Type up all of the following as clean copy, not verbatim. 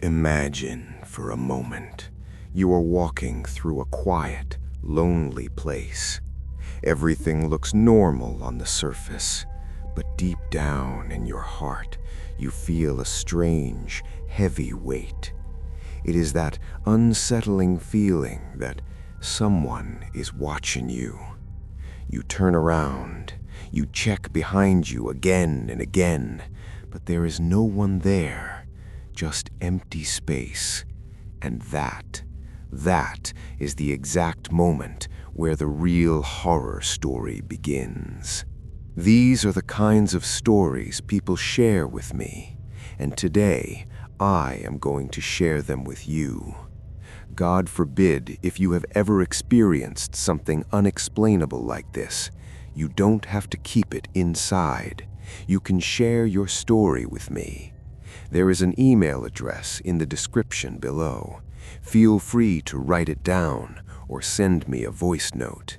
Imagine for a moment you are walking through a quiet, lonely place. Everything looks normal on the surface, but deep down in your heart, you feel a strange, heavy weight. It is that unsettling feeling that someone is watching you. You turn around, you check behind you again and again, but there is no one there, just empty space. And that is the exact moment where the real horror story begins. These are the kinds of stories people share with me, and today I am going to share them with you. God forbid if you have ever experienced something unexplainable like this. You don't have to keep it inside. You can share your story with me. There is an email address in the description below. Feel free to write it down or send me a voice note.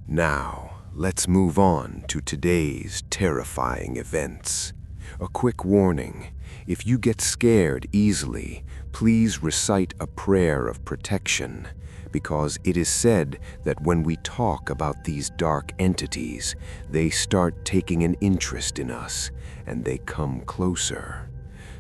Now, let's move on to today's terrifying events. A quick warning: if you get scared easily, please recite a prayer of protection, because it is said that when we talk about these dark entities, they start taking an interest in us and they come closer.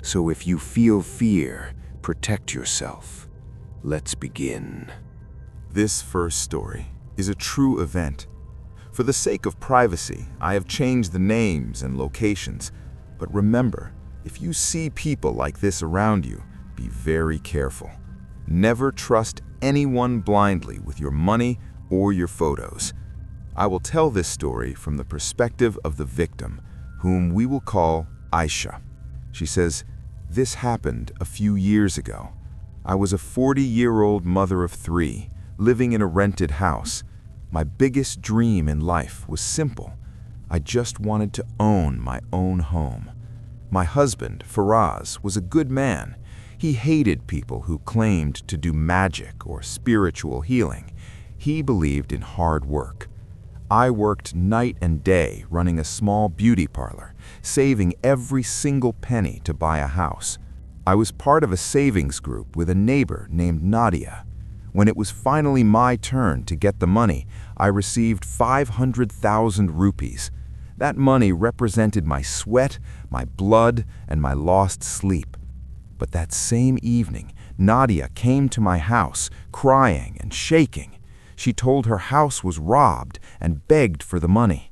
So if you feel fear, protect yourself. Let's begin. This first story is a true event. For the sake of privacy, I have changed the names and locations. But remember, if you see people like this around you, be very careful. Never trust anyone blindly with your money or your photos. I will tell this story from the perspective of the victim, whom we will call Ayesha. She says, "This happened a few years ago. I was a 40-year-old mother of 3, living in a rented house. My biggest dream in life was simple. I just wanted to own my own home. My husband, Faraz, was a good man. He hated people who claimed to do magic or spiritual healing. He believed in hard work. I worked night and day running a small beauty parlor, saving every single penny to buy a house. I was part of a savings group with a neighbor named Nadia. When it was finally my turn to get the money, I received 500,000 rupees. That money represented my sweat, my blood, and my lost sleep. But that same evening, Nadia came to my house, crying and shaking. She told her house was robbed and begged for the money.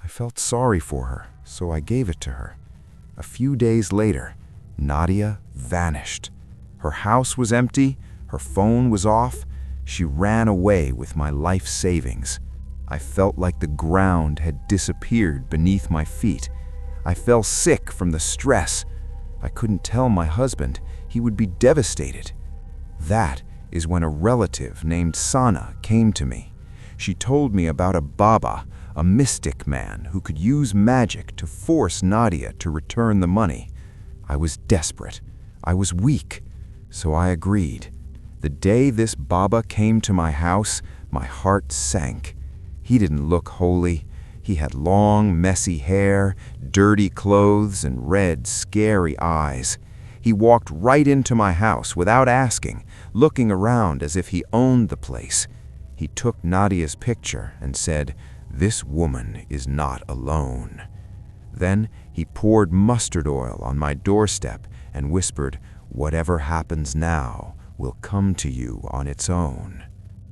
I felt sorry for her, so I gave it to her. A few days later, Nadia vanished. Her house was empty, her phone was off. She ran away with my life savings. I felt like the ground had disappeared beneath my feet. I fell sick from the stress. I couldn't tell my husband. He would be devastated. That is when a relative named Sana came to me. She told me about a Baba, a mystic man who could use magic to force Nadia to return the money. I was desperate. I was weak, so I agreed. The day this Baba came to my house, my heart sank. He didn't look holy. He had long, messy hair, dirty clothes, and red, scary eyes. He walked right into my house without asking, looking around as if he owned the place. He took Nadia's picture and said, "This woman is not alone." Then he poured mustard oil on my doorstep and whispered, "Whatever happens now will come to you on its own."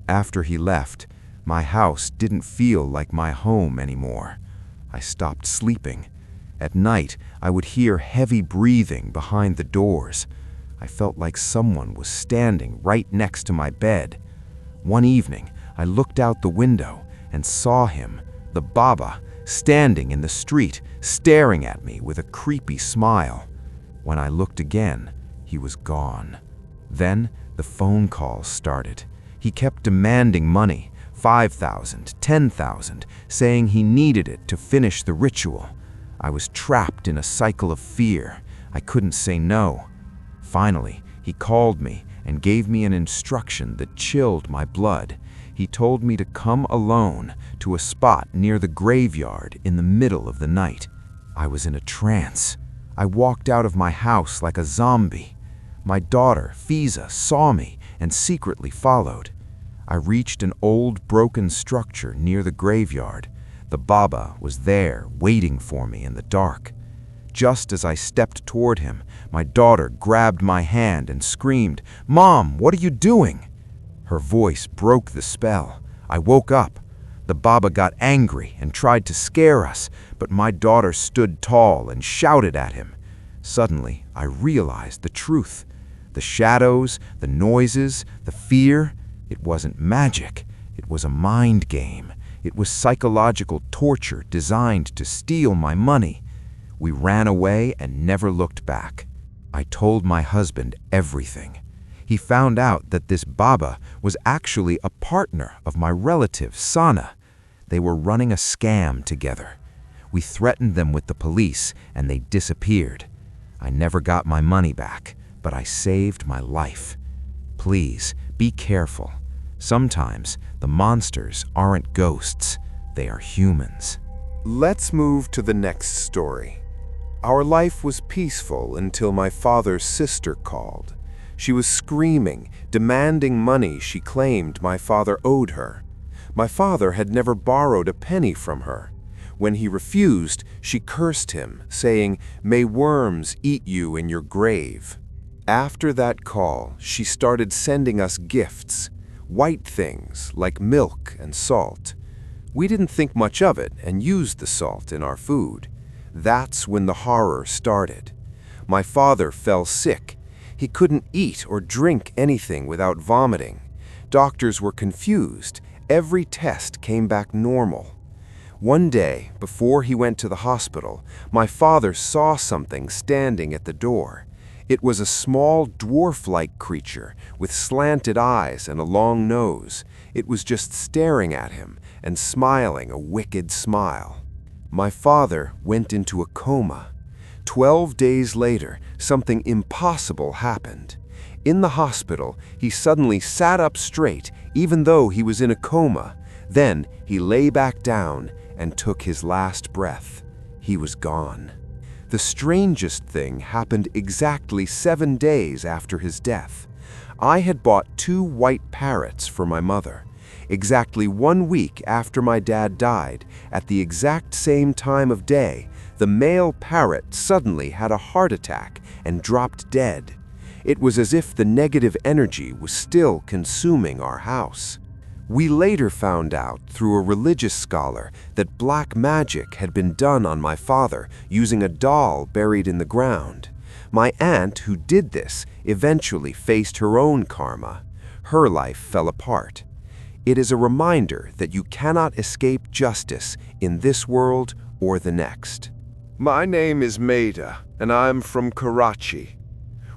After he left, my house didn't feel like my home anymore. I stopped sleeping. At night, I would hear heavy breathing behind the doors. I felt like someone was standing right next to my bed. One evening, I looked out the window and saw him, the Baba, standing in the street, staring at me with a creepy smile. When I looked again, he was gone. Then the phone calls started. He kept demanding money, 5,000, 10,000, saying he needed it to finish the ritual. I was trapped in a cycle of fear. I couldn't say no. Finally, he called me and gave me an instruction that chilled my blood. He told me to come alone to a spot near the graveyard in the middle of the night. I was in a trance. I walked out of my house like a zombie. My daughter, Fiza, saw me and secretly followed. I reached an old broken structure near the graveyard. The Baba was there, waiting for me in the dark. Just as I stepped toward him, my daughter grabbed my hand and screamed, "Mom, what are you doing?" Her voice broke the spell. I woke up. The Baba got angry and tried to scare us, but my daughter stood tall and shouted at him. Suddenly, I realized the truth. The shadows, the noises, the fear, it wasn't magic. It was a mind game. It was psychological torture designed to steal my money. We ran away and never looked back. I told my husband everything. He found out that this Baba was actually a partner of my relative, Sana. They were running a scam together. We threatened them with the police and they disappeared. I never got my money back, but I saved my life. Please, be careful. Sometimes the monsters aren't ghosts, they are humans. Let's move to the next story. Our life was peaceful until my father's sister called. She was screaming, demanding money she claimed my father owed her. My father had never borrowed a penny from her. When he refused, she cursed him, saying, "May worms eat you in your grave." After that call, she started sending us gifts, white things like milk and salt. We didn't think much of it and used the salt in our food. That's when the horror started. My father fell sick. He couldn't eat or drink anything without vomiting. Doctors were confused. Every test came back normal. One day, before he went to the hospital, my father saw something standing at the door. It was a small dwarf-like creature with slanted eyes and a long nose. It was just staring at him and smiling a wicked smile. My father went into a coma. 12 days later, something impossible happened. In the hospital, he suddenly sat up straight, even though he was in a coma. Then he lay back down and took his last breath. He was gone. The strangest thing happened exactly 7 days after his death. I had bought 2 white parrots for my mother. Exactly 1 week after my dad died, at the exact same time of day, the male parrot suddenly had a heart attack and dropped dead. It was as if the negative energy was still consuming our house. We later found out through a religious scholar that black magic had been done on my father using a doll buried in the ground. My aunt, who did this, eventually faced her own karma. Her life fell apart. It is a reminder that you cannot escape justice in this world or the next. My name is Maida, and I'm from Karachi.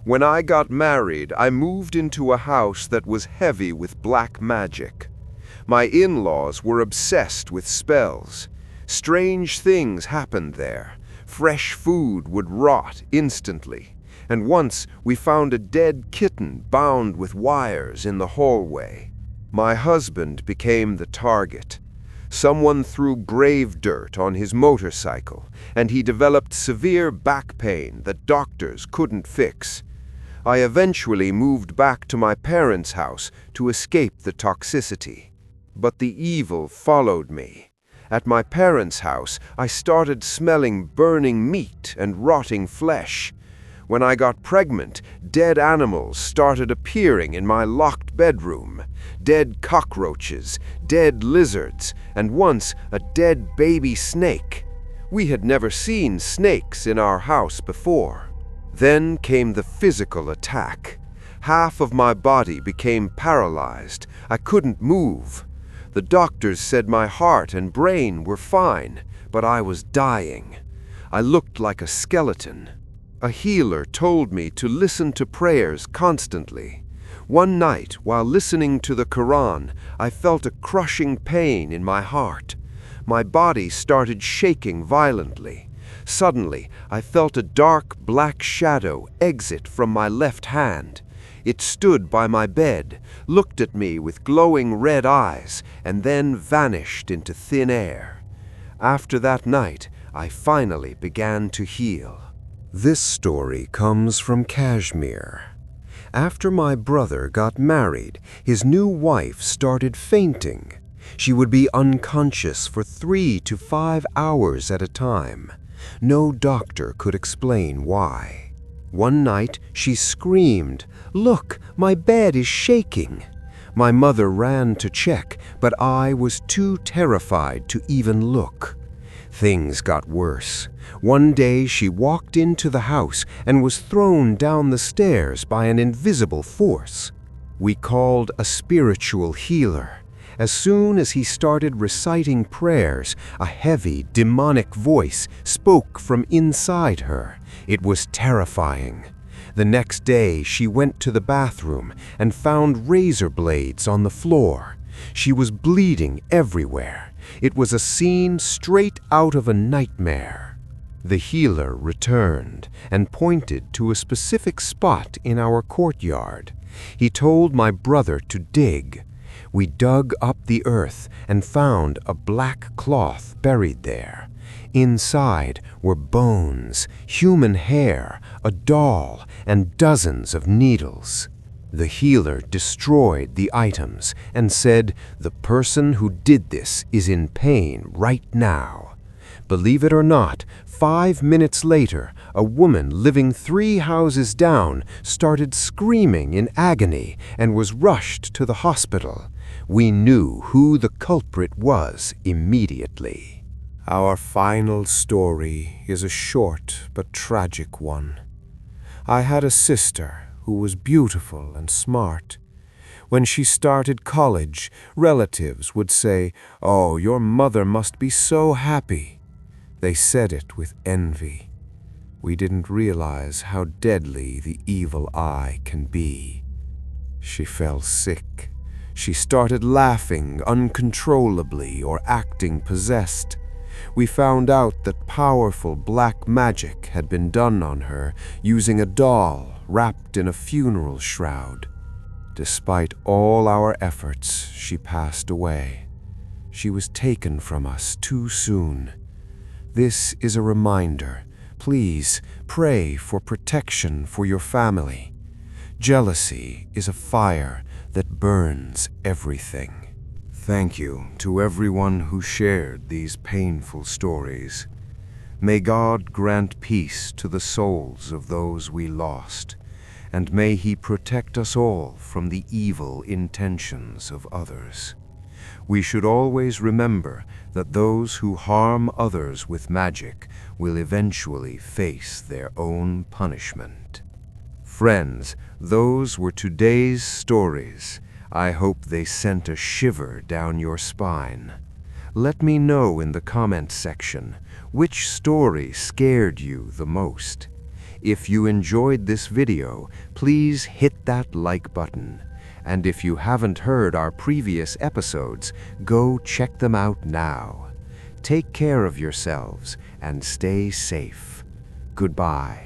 When I got married, I moved into a house that was heavy with black magic. My in-laws were obsessed with spells. Strange things happened there. Fresh food would rot instantly. And once we found a dead kitten bound with wires in the hallway. My husband became the target. Someone threw grave dirt on his motorcycle, and he developed severe back pain that doctors couldn't fix. I eventually moved back to my parents' house to escape the toxicity. But the evil followed me. At my parents' house, I started smelling burning meat and rotting flesh. When I got pregnant, dead animals started appearing in my locked bedroom. Dead cockroaches, dead lizards, and once a dead baby snake. We had never seen snakes in our house before. Then came the physical attack. Half of my body became paralyzed. I couldn't move. The doctors said my heart and brain were fine, but I was dying. I looked like a skeleton. A healer told me to listen to prayers constantly. One night, while listening to the Quran, I felt a crushing pain in my heart. My body started shaking violently. Suddenly, I felt a dark black shadow exit from my left hand. It stood by my bed, looked at me with glowing red eyes, and then vanished into thin air. After that night, I finally began to heal. This story comes from Kashmir. After my brother got married, his new wife started fainting. She would be unconscious for 3 to 5 hours at a time. No doctor could explain why. One night she screamed, "Look, my bed is shaking." My mother ran to check, but I was too terrified to even look. Things got worse. One day she walked into the house and was thrown down the stairs by an invisible force. We called a spiritual healer. As soon as he started reciting prayers, a heavy, demonic voice spoke from inside her. It was terrifying. The next day, she went to the bathroom and found razor blades on the floor. She was bleeding everywhere. It was a scene straight out of a nightmare. The healer returned and pointed to a specific spot in our courtyard. He told my brother to dig. We dug up the earth and found a black cloth buried there. Inside were bones, human hair, a doll, and dozens of needles. The healer destroyed the items and said the person who did this is in pain right now. Believe it or not, 5 minutes later, a woman living 3 houses down started screaming in agony and was rushed to the hospital. We knew who the culprit was immediately. Our final story is a short but tragic one. I had a sister who was beautiful and smart. When she started college, relatives would say, "Oh, your mother must be so happy." They said it with envy. We didn't realize how deadly the evil eye can be. She fell sick. She started laughing uncontrollably or acting possessed. We found out that powerful black magic had been done on her using a doll wrapped in a funeral shroud. Despite all our efforts, she passed away. She was taken from us too soon. This is a reminder. Please pray for protection for your family. Jealousy is a fire that burns everything. Thank you to everyone who shared these painful stories. May God grant peace to the souls of those we lost, and may He protect us all from the evil intentions of others. We should always remember that those who harm others with magic will eventually face their own punishment. Friends, those were today's stories. I hope they sent a shiver down your spine. Let me know in the comments section which story scared you the most. If you enjoyed this video, please hit that like button. And if you haven't heard our previous episodes, go check them out now. Take care of yourselves and stay safe. Goodbye.